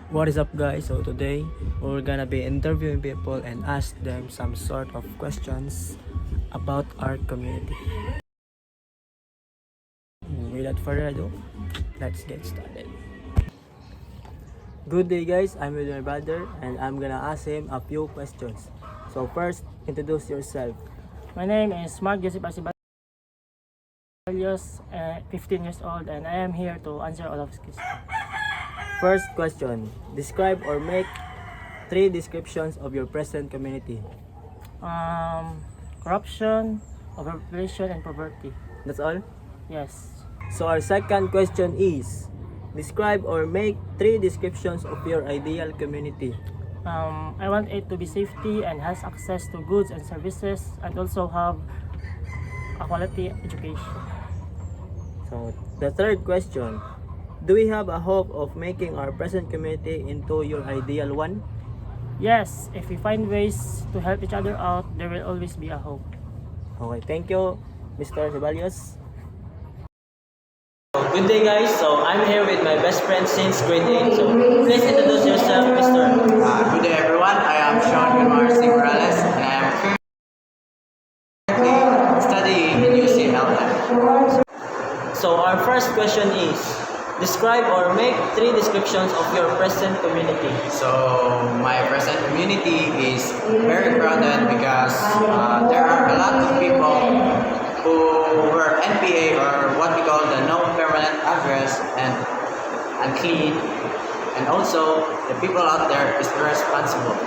What is up, guys? So today we're gonna be interviewing people and ask them some sort of questions about our community. Without further ado, let's get started. Good day, guys. I'm with my brother and I'm gonna ask him a few questions. So first, introduce yourself. My name is Mark Joseph Arciballos, 15 years old, and I am here to answer all of his questions. First question, describe or make 3 descriptions of your present community. Corruption, overpopulation, and poverty. That's all? Yes. So our second question is, describe or make 3 descriptions of your ideal community. I want it to be safety and has access to goods and services, and also have a quality education. So the third question, do we have a hope of making our present community into your ideal one? Yes, if we find ways to help each other out, there will always be a hope. Okay, thank you, Mr. Ceballos. Good day, guys. So I'm here with my best friend since grade 8. So please introduce yourself, Mr. Good day, everyone. I am Sean Wilmar C. Morales, and I am currently studying in UCLA. So our first question is, describe or make 3 descriptions of your present community. So, my present community is very crowded because there are a lot of people who were NPA, or what we call the no permanent address, and unclean, and also the people out there is irresponsible.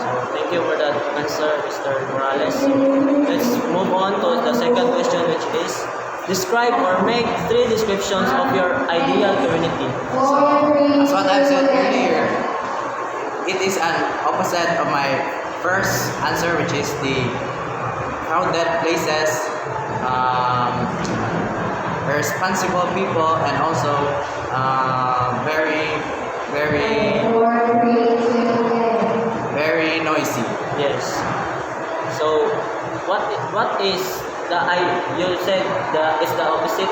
So thank you for that answer, Mr. Morales. So let's move on to the second question, which is, describe or make 3 descriptions of your ideal community. As what I've said earlier, it is an opposite of my first answer, which is the crowded places, responsible people, and also very, very noisy. Yes. So what is the you said is the opposite?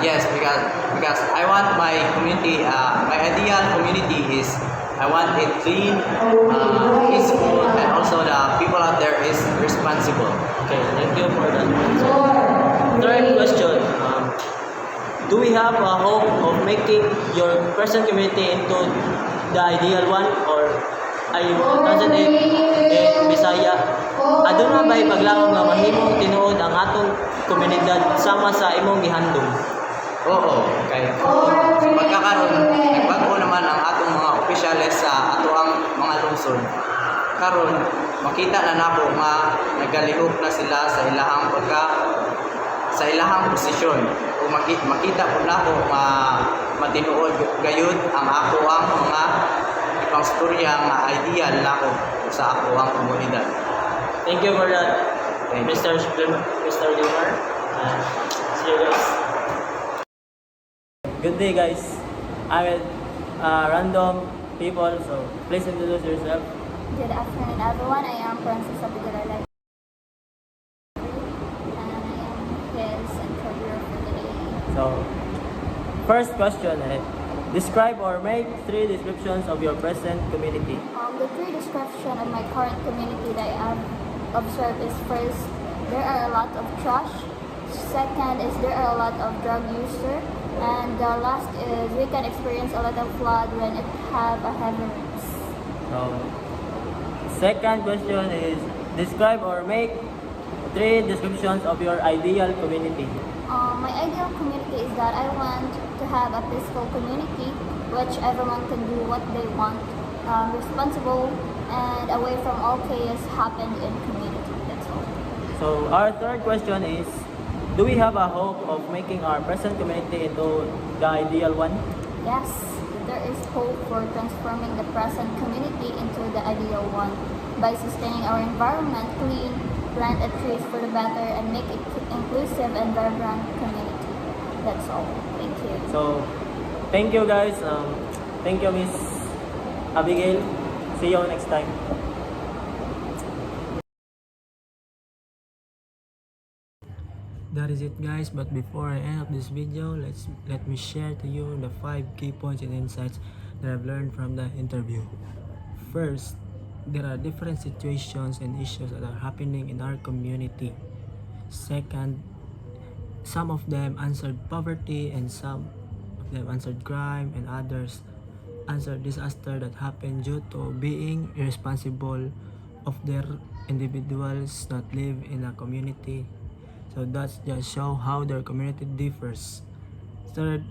Yes, because I want my community, my ideal community is I want it clean, peaceful, and also the people out there is responsible. Okay, thank you for that answer. Third question. Do we have a hope of making your present community into the ideal one, or ay translate in Bisaya, aduna bay paglaom nga mahimong tinuod ang atong komunidad sama sa imong gihandom? Oo, kay pagkakaroon, nagbago naman ang atong mga opisyales sa ato ang mga lungsod. Karon makita na nako nga nagalihok na sila sa ilahang posisyon. O makita po nako nga matinuod gayud ang ako ang mga ibang storya nga ideal nako sa ako ang komunidad. Thank you for that, Thank you. Mr. Limar. See you guys. Good day, guys. I'm with random people, so please introduce yourself. Good afternoon, everyone. I am Francis Abigail, and I am his interviewer for the day. So, first question, describe or make 3 descriptions of your present community. The 3 description of my current community that I have observed is, first, there are a lot of trash. Second is there are a lot of drug user. And the last is we can experience a lot of flood when it have a heavy rains. So, second question is, describe or make 3 descriptions of your ideal community. My ideal community is that I want to have a peaceful community which everyone can do what they want, responsible, and away from all chaos happened in community. That's all. So, our third question is, do we have a hope of making our present community into the ideal one? Yes, there is hope for transforming the present community into the ideal one by sustaining our environment clean, plant a trees for the better, and make it inclusive and vibrant community. That's all. Thank you. So, thank you, guys. Thank you, Miss Abigail. See you next time. That is it, guys, but before I end up this video, let me share to you the 5 key points and insights that I've learned from the interview. First, there are different situations and issues that are happening in our community. Second, some of them answered poverty and some of them answered crime and others answered disaster that happened due to being irresponsible of their individuals that live in a community. So that's just show how their community differs. Third,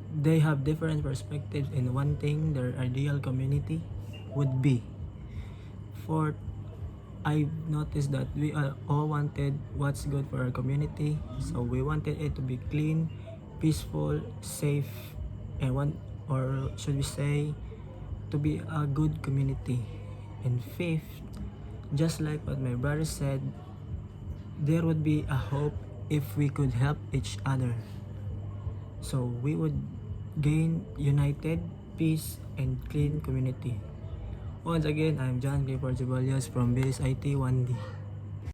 they have different perspectives in wanting their ideal community would be. Fourth, I noticed that we all wanted what's good for our community. So we wanted it to be clean, peaceful, safe, and or should we say, to be a good community. And fifth, just like what my brother said, there would be a hope if we could help each other. So we would gain united, peace, and clean community. Once again, I'm John Clifford Ceballos from BSIT 1D.